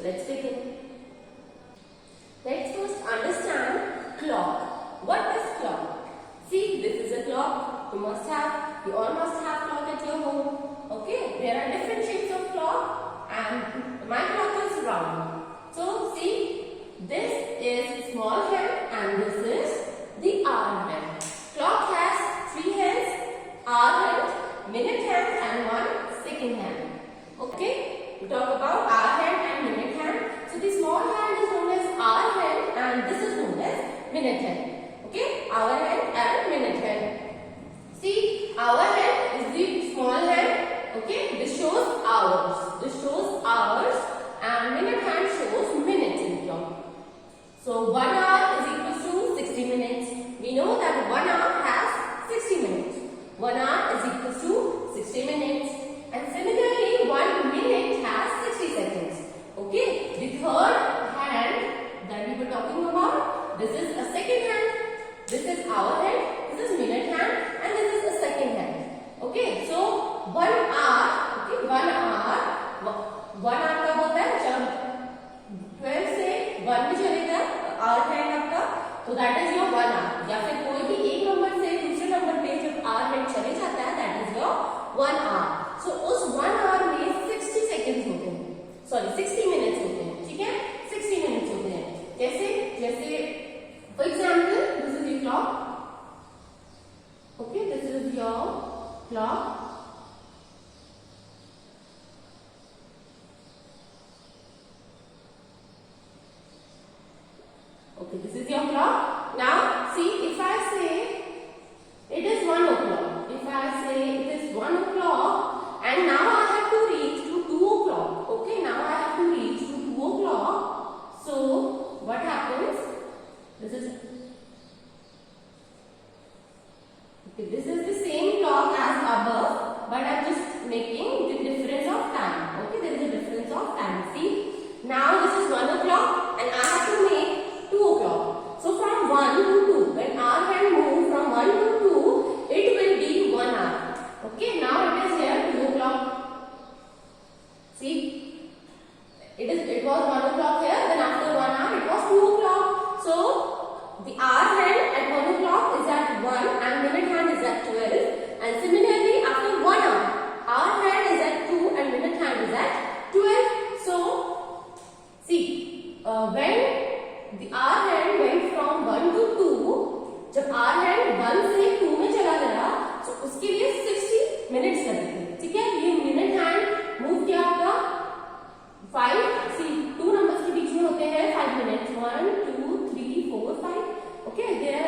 So let's begin. Let's first understand clock. What is clock? See, this is a clock. You all must have clock at your home. Okay, there are different shapes of clock and my clock is round. So see, this is small hand and this is the hour hand. Clock has 3 hands, hour hand, minute hand and 1 second hand. Okay, we talk about hour hand and minute hand. So the small hand is known as hour hand and this is known as minute hand. Okay, hour hand and minute hand. See, hour hand is the small hand. Okay, this shows hours. This shows hours and minute hand shows minutes in clock. So 1 hour is equal to 60 minutes. We know that 1 hour has 60 minutes. 1 hour is equal to 60 minutes. And similarly, 1 minute has 60 seconds. Okay, the third hand that we were talking about, this is a second hand. This is hour hand, this is minute hand and this is a second hand. Okay, so 1 hour, okay, 1 hour कब होता है जब 12 से 1 में चलेगा hour hand आपका, तो that is your 1 hour. या फिर कोई भी एक नंबर से दूसरे नंबर पे जब hour hand चले जाता है, that is your 1 hour. So उस 1 hour में 60 seconds होते हैं, sorry 60 minutes होते हैं, ठीक है, 60 minutes होते हैं. जैसे for example, this is your clock. Okay, this is your clock. Okay, this is your clock. Now, see, if I say it is 1 o'clock, if I say it is 1 o'clock, and now I have to reach to 2 o'clock. Okay, now I have to reach to 2 o'clock. So, what happens? This is the same clock as above, but I am just making the difference of time. Okay, there is a difference of time. See, now this is 1 o'clock and I have to make 2 o'clock. So from 1 to 2, when our hand move from 1 to 2, it will be 1 hour. Okay, now it is here 2 o'clock. See, it was 1 o'clock here, then after 1 hour it was 2 o'clock. So the hour hand at 1 o'clock is at 1 and minute hand is at 12. And similarly, after 1 hour, hour hand is at 2 and minute hand is at 12. So, see, when the hour hand went from 1 to 2, जब hour hand 1 से 2 में चला गया, तो उसके लिए 60 minutes लगते. ठीक है, ये minute hand move किया आपका 5, see, 2 numbers के बीच में होते हैं 5 minutes, 1, 2, 3, 4, 5. Okay, there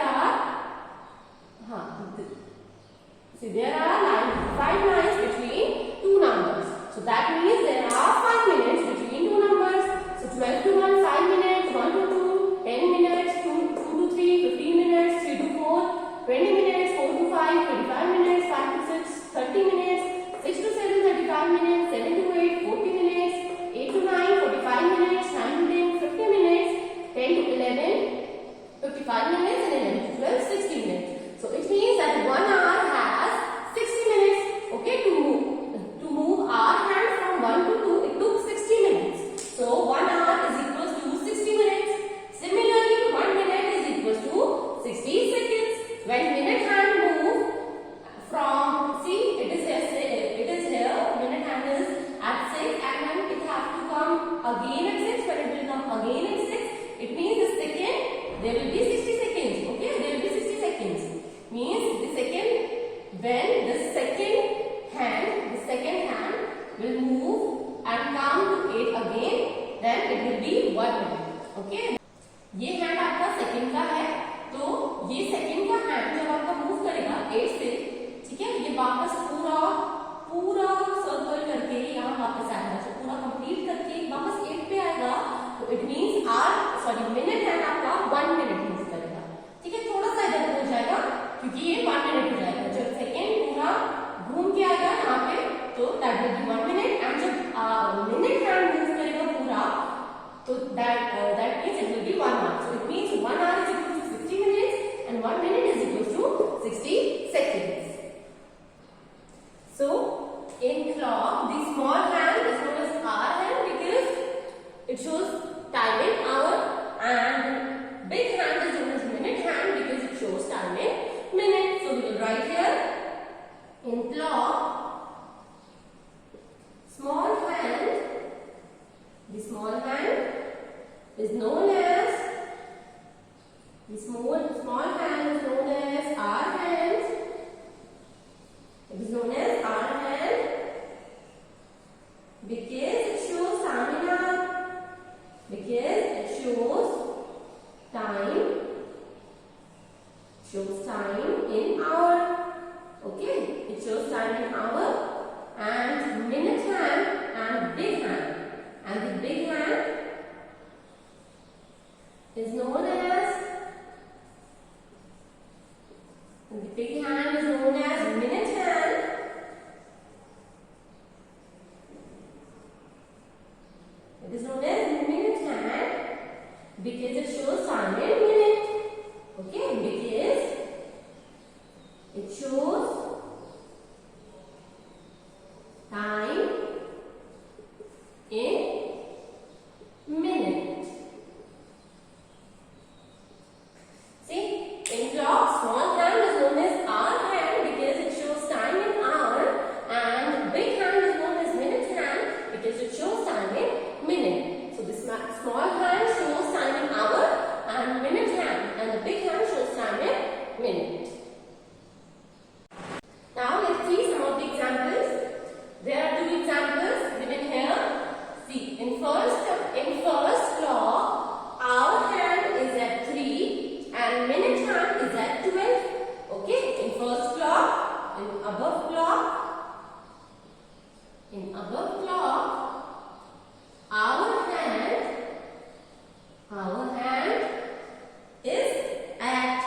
are like 5 lines between 2 numbers. So that means there are 5 minutes between 2 numbers. So 12 to 1, 5 minutes, 1 to 2, 10 minutes, 2 to 3, 15 minutes, 3 to 4, 20 minutes, 4 to 5, 25 minutes, 5 to 6, 30 minutes, 6 to 7, 35 minutes, 7 to 8, 40 minutes, 8 to 9, 45 minutes, 9 to 10, 50 minutes, 10 to 11, 55 minutes and 11 to 12, 60 minutes. So it means that 1 hour has 60 minutes. Okay, to move our hand from 1 to 2, it took 60 minutes. So 1 hour is equal to 60 minutes. Similarly, 1 minute is equal to 60 seconds. When minute hand move from, see, it is here, minute hand is at 6 and then it has to come again at 6, when it will come again at 6, it means the second, there will be 60 seconds. Okay, there will be 60 seconds. Means the second, when the second hand will move and come to 8 again, then it will be 1 minute. Okay, ये hand आपका second का है, तो ये second का hand जब आपका move करेगा 8 से, ठीक है, ये वापस पूरा सर्कल करके यहाँ वापस आएगा, तो पूरा कंप्लीट करके वापस 8 पे आएगा, तो इट मींस मिनट हैंड आपका 1 मिनट मूव करेगा. ठीक है, थोड़ा सा इधर हो जाएगा क्योंकि ये 1 मिनट हो जाएगा. जब सेकेंड पूरा घूम के आएगा यहाँ पे, तो that will be 1 minute. And जब मिनट हैंड मूव करेगा पूरा, तो that means it will be 1 hour. So it means 1 hour is equal to 60 minutes and 1 minute is equal to 60 seconds. It is known as hour hand because it shows time in hour. Because it shows time. Shows time in hour. Okay, it shows time in hour. And minute hand and big hand. And the big hand is known as minute hand. It is known as minute hand because it shows time in minute. Okay, because it shows time in minute. See, in clock, small hand is known as hour hand because it shows time in hour, and big hand is known as minute hand because it shows time in minute. So this small hand shows time in hour and minute hand, and the big hand shows time in minute. Now let's see some of the examples. There are two examples given here. See, in first clock, hour hand is at 3 and minute hand is at 12. Okay, in first clock, in above clock, hour hand is at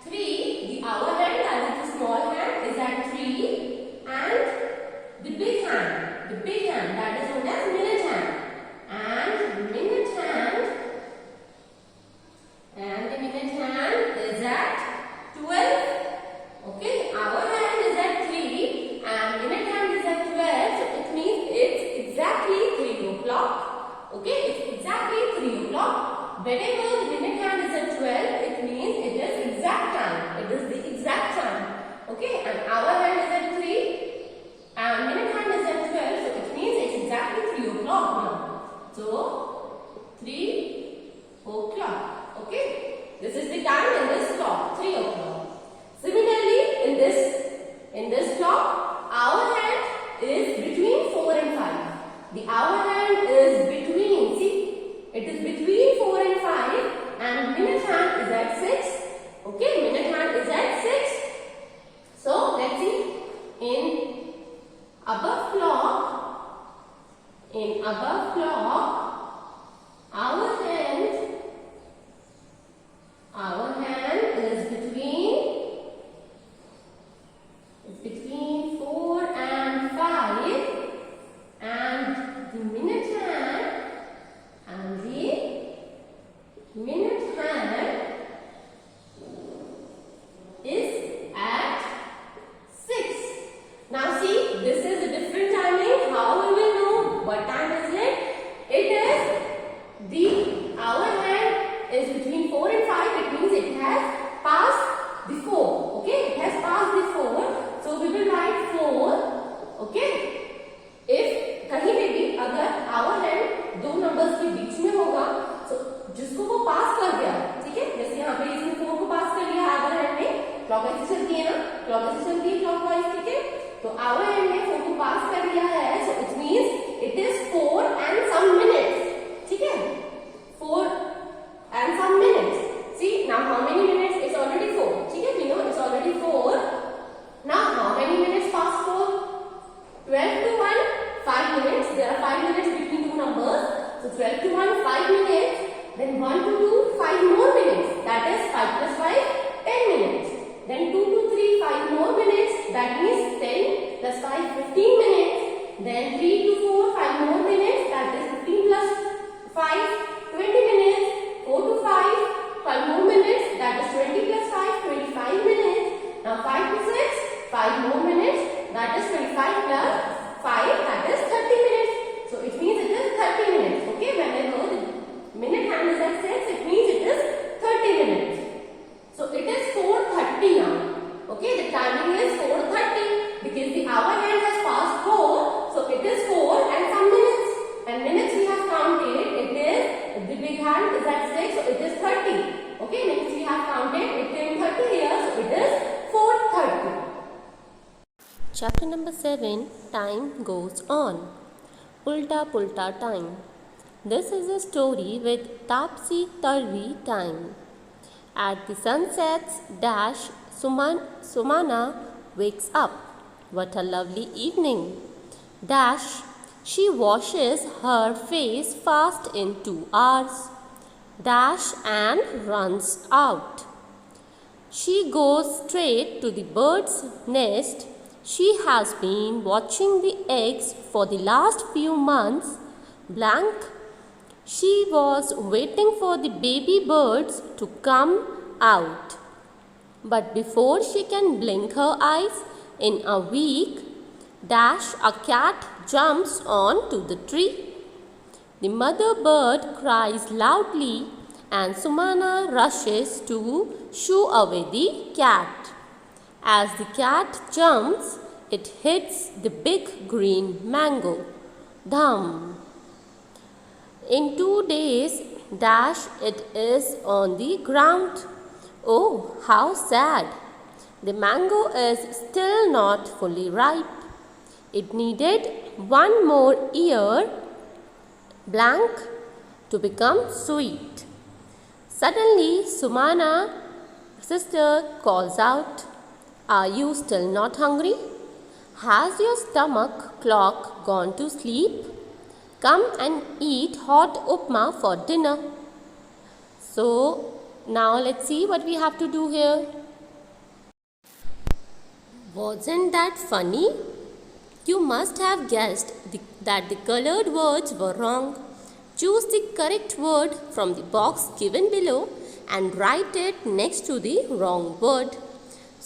3. The hour hand, that is the small hand, is at 3, and the big hand, that is known as minute hand, and the minute hand is at 12. Okay, hour hand is at 3 and minute hand is at 12, so it means it's exactly 3 o'clock. Okay, it's exactly 3 o'clock. Whenever the minute hand is at 12, it means it is exact time. It is the exact time. Okay, and hour hand is at 3 and minute hand is at 12, so it means it's exactly 3 o'clock now. So 3 o'clock. Okay, this is the time in this clock, 3 o'clock. Similarly, in this clock, hour hand is between 4 and 5. The hour hand is between, see, it is between 4 and 5, and minute hand is at 6. Okay, minute hand is at 6. So let's see, in above clock, hour hand is between 4 and 5, and the minute hand is at 6. Now see, this is a different timing. How we will know what time is it? It is the hour hand is between 4 and 5. It means it has passed the 4. Okay, it has passed the 4. So we will write 4. Okay. If कहीं पे भी अगर our hand दो numbers के बीच में होगा, तो जिसको वो पास कर गया, ठीक है, जैसे यहाँ पे इसने 4 को पास कर लिया आवर हैंड ने, क्लॉक ऐसे चलती है ना, क्लॉक ऐसे चलती है क्लॉकवाइज, ठीक है, तो आवर हैंड ने 4 को पास कर लिया है, so it means it is 4 and some minutes, ठीक है, 4 and some minutes. See now how many minutes? It's already 4, ठीक है, we know it's already 4. Now how many minutes past 4? 12 to 1, 5 minutes. There are 5 minutes between two numbers. So 12 to 1, 5 minutes. Then 1 to 2, 5 more minutes. That is 5 plus 5, 10 minutes. Then 2 to 3, 5 more minutes. That means 10 plus 5, 15 minutes. Then 3 to 4, 5 more minutes. That is 15 plus 5, 20 minutes. 4 to 5, 5 more minutes. That is 20 plus 5, 25 minutes. Now 5 to 6, 5 more minutes. That is 25 plus 5, that is 30 minutes. So it means it is 30 minutes. Okay, whenever the minute hand is at 6, it means it is 30 minutes. So it is 4:30 now. Okay, the timing is 4:30 because the hour hand has passed 4. So it is 4 and some minutes. And minutes we have counted. It is, the big hand is at 6, so it is 30. Okay, minutes we have counted. It came 30 here, so it is 4:30. Chapter number 7, Time Goes On. Ulta Pulta Time. This is a story with Tapsi Tarvi time. At the sunset's dash, Sumana wakes up. What a lovely evening. Dash, she washes her face fast in 2 hours. Dash and runs out. She goes straight to the bird's nest. She has been watching the eggs for the last few months. Blank. She was waiting for the baby birds to come out. But before she can blink her eyes, in a week, dash, a cat jumps on to the tree. The mother bird cries loudly and Sumana rushes to shoo away the cat. As the cat jumps, it hits the big green mango. Dham! In 2 days, dash, it is on the ground. Oh, how sad! The mango is still not fully ripe. It needed 1 more year, blank, to become sweet. Suddenly, Sumana's sister calls out, "Are you still not hungry? Has your stomach clock gone to sleep? Come and eat hot upma for dinner." So, now let's see what we have to do here. Wasn't that funny? You must have guessed that the colored words were wrong. Choose the correct word from the box given below and write it next to the wrong word.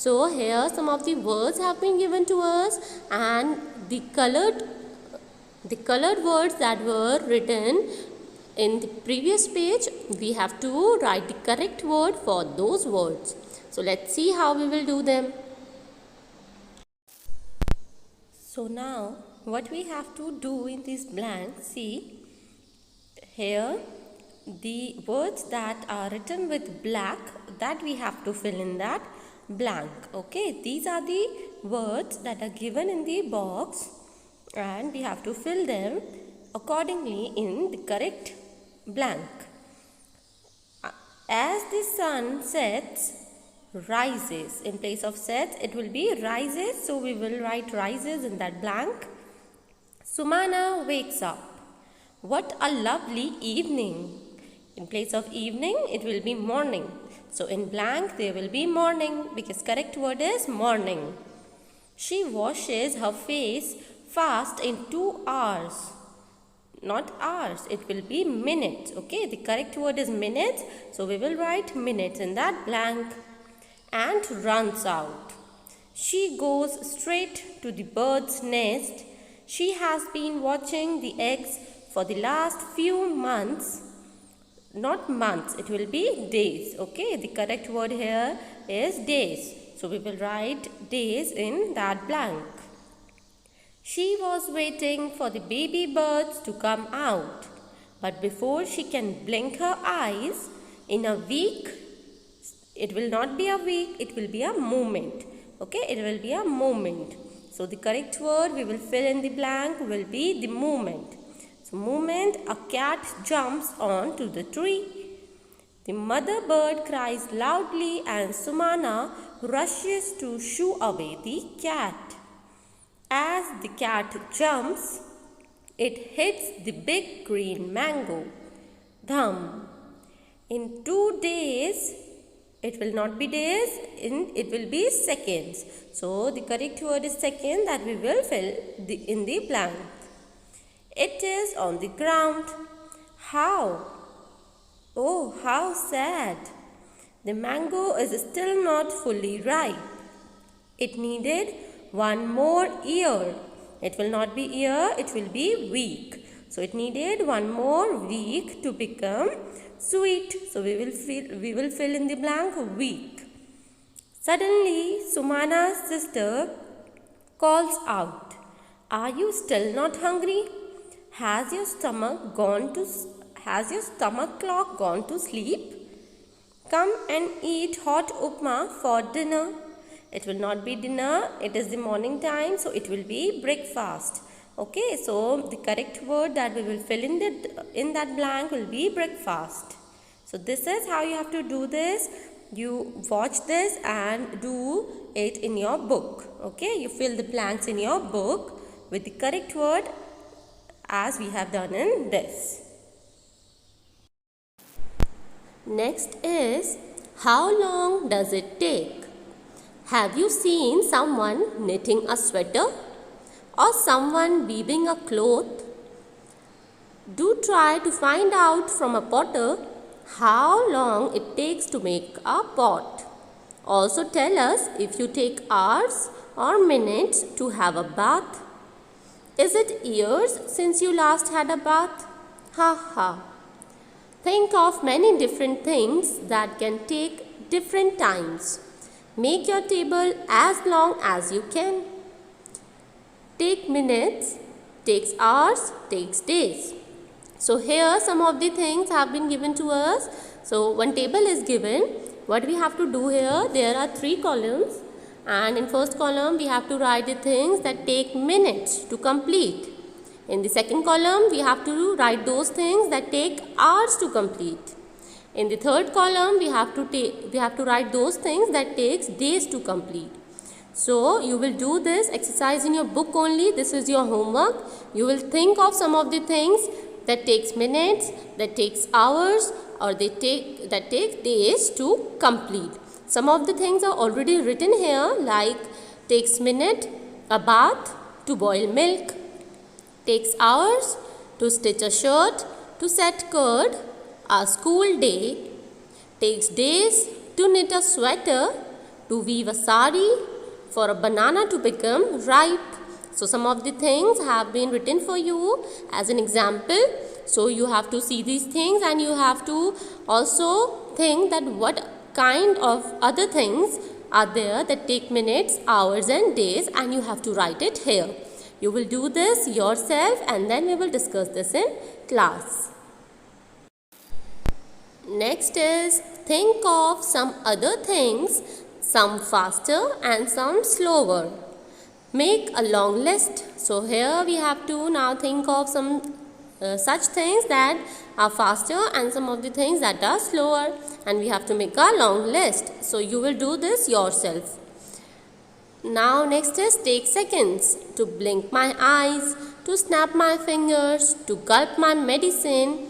So here some of the words have been given to us, and the colored words that were written in the previous page, we have to write the correct word for those words. So let's see how we will do them. So now what we have to do in this blank, see here the words that are written with black, that we have to fill in that blank. Okay, these are the words that are given in the box and we have to fill them accordingly in the correct blank. As the sun sets, rises. In place of sets, it will be rises. So we will write rises in that blank. Sumana wakes up. What a lovely evening. In place of evening, it will be morning. So in blank, there will be morning because correct word is morning. She washes her face fast in 2 hours. Not hours, it will be minutes. Okay, the correct word is minutes. So we will write minutes in that blank. And runs out. She goes straight to the bird's nest. She has been watching the eggs for the last few months. Not months, it will be days. Okay, the correct word here is days. So we will write days in that blank. She was waiting for the baby birds to come out. But before she can blink her eyes, in a week, it will not be a week, it will be a moment. Okay, it will be a moment. So the correct word we will fill in the blank will be the moment. So moment, a cat jumps on to the tree. The mother bird cries loudly and Sumana rushes to shoo away the cat. As the cat jumps, it hits the big green mango. Dham. In 2 days, it will not be days, it will be seconds. So the correct word is second, that we will fill in the blank. It is on the ground. How? Oh, how sad. The mango is still not fully ripe. It needed 1 more year. It will not be year, it will be week. So it needed 1 more week to become sweet. So we will fill in the blank week. Suddenly, Sumana's sister calls out, "Are you still not hungry? Has your stomach clock gone to sleep? Come and eat hot upma for dinner." It will not be dinner. It is the morning time, so it will be breakfast. Okay, so the correct word that we will fill in that blank will be breakfast. So this is how you have to do this. You watch this and do it in your book. Okay, you fill the blanks in your book with the correct word as we have done in this. Next is, how long does it take? Have you seen someone knitting a sweater or someone weaving a cloth? Do try to find out from a potter how long it takes to make a pot. Also tell us if you take hours or minutes to have a bath. Is it years since you last had a bath? Ha ha. Think of many different things that can take different times. Make your table as long as you can. Take minutes, takes hours, takes days. So here some of the things have been given to us. So one table is given. What we have to do here, there are 3 columns, and in first column we have to write the things that take minutes to complete. In the second column, we have to write those things that take hours to complete. In the third column, we have to write those things that takes days to complete. So you will do this exercise in your book only. This is your homework. You will think of some of the things that takes minutes, that takes hours, or that take days to complete. Some of the things are already written here, like takes minute, a bath, to boil milk. Takes hours to stitch a shirt, to set curd, a school day. Takes days to knit a sweater, to weave a sari, for a banana to become ripe. So some of the things have been written for you as an example. So you have to see these things and you have to also think that what kind of other things are there that take minutes, hours and days, and you have to write it here. You will do this yourself and then we will discuss this in class. Next is, think of some other things, some faster and some slower. Make a long list. So here we have to now think of some such things that are faster and some of the things that are slower, and we have to make a long list. So you will do this yourself. Now next is, take seconds to blink my eyes, to snap my fingers, to gulp my medicine,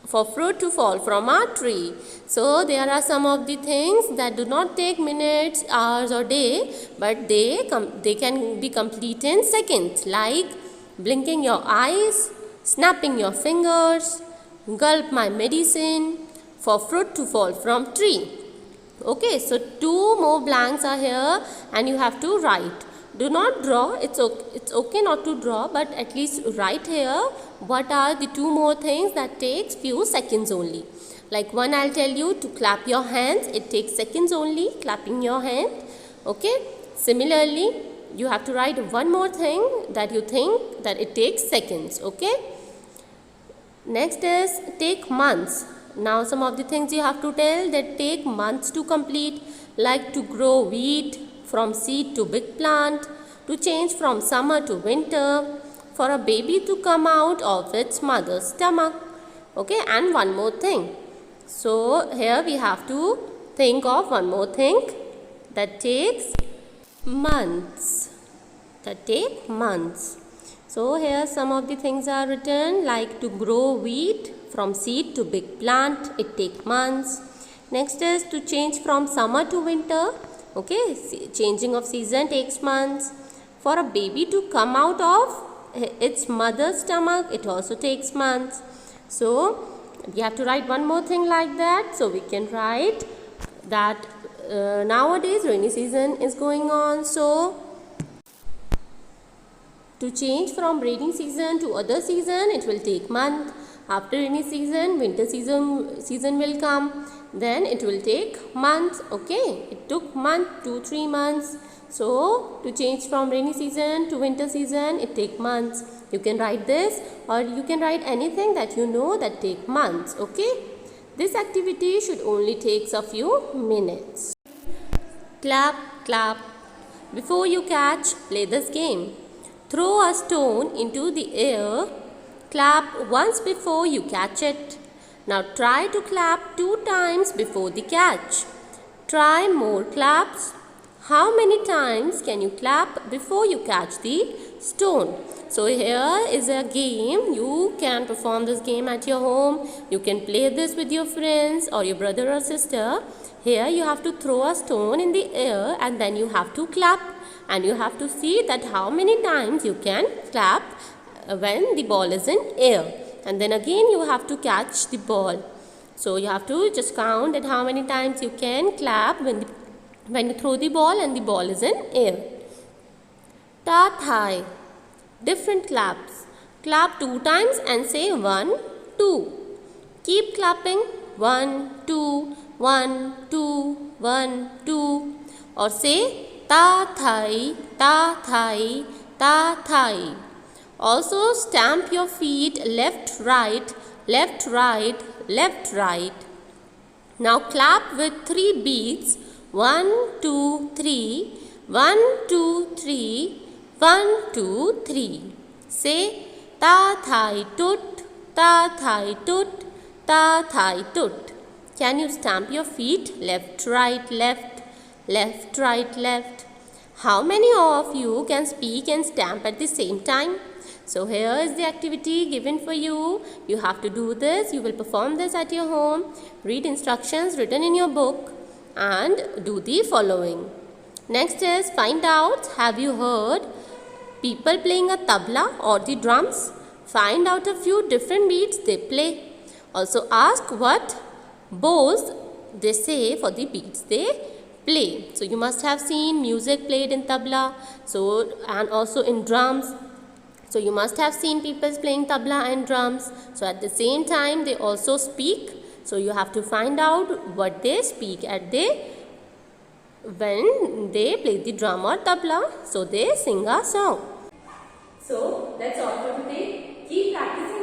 for fruit to fall from a tree. So there are some of the things that do not take minutes, hours or day, but they can be complete in seconds, like blinking your eyes, snapping your fingers, gulp my medicine, for fruit to fall from tree. Okay, so 2 more blanks are here and you have to write. Do not draw, it's okay not to draw, but at least write here what are the 2 more things that takes few seconds only. Like one, I'll tell you to clap your hands, it takes seconds only, clapping your hand. Okay, similarly you have to write one more thing that you think that it takes seconds. Okay, next is, take months. Now some of the things you have to tell that take months to complete, like to grow wheat from seed to big plant, to change from summer to winter, for a baby to come out of its mother's stomach. Okay, and one more thing. So here we have to think of one more thing that takes months. So here some of the things are written, like to grow wheat from seed to big plant, it takes months. Next is to change from summer to winter. Okay, changing of season takes months. For a baby to come out of its mother's stomach, it also takes months. So we have to write one more thing like that. So we can write that nowadays rainy season is going on. So to change from rainy season to other season, it will take month. After rainy season, winter season will come. Then it will take months. Okay, it took month, 2-3 months. So to change from rainy season to winter season, it take months. You can write this, or you can write anything that you know that take months. Okay, this activity should only take a few minutes. Clap, clap. Before you catch, play this game. Throw a stone into the air. Clap once before you catch it. Now try to clap 2 times before the catch. Try more claps. How many times can you clap before you catch the stone? So here is a game. You can perform this game at your home. You can play this with your friends or your brother or sister. Here you have to throw a stone in the air and then you have to clap. And you have to see that how many times you can clap when the ball is in air. And then again you have to catch the ball. So you have to just count at how many times you can clap when you throw the ball and the ball is in air. Ta thai. Different claps. Clap 2 times and say 1, 2. Keep clapping. 1, 2, 1, 2, 1, 2. Or say ta thai, ta thai, ta thai. Also stamp your feet left, right, left, right, left, right. Now clap with 3 beats. 1, 2, 3. 1, 2, 3. 1, 2, 3. Say ta thai tut, ta thai tut, ta thai tut. Can you stamp your feet left, right, left, left, right, left? How many of you can speak and stamp at the same time? So here is the activity given for you. You have to do this. You will perform this at your home. Read instructions written in your book and do the following. Next is find out, have you heard people playing a tabla or the drums? Find out a few different beats they play. Also ask what bows they say for the beats they play. So you must have seen music played in tabla and also in drums. So you must have seen people playing tabla and drums. So at the same time they also speak. So you have to find out what they speak when they play the drum or tabla. So they sing a song. So that's all for today. Keep practicing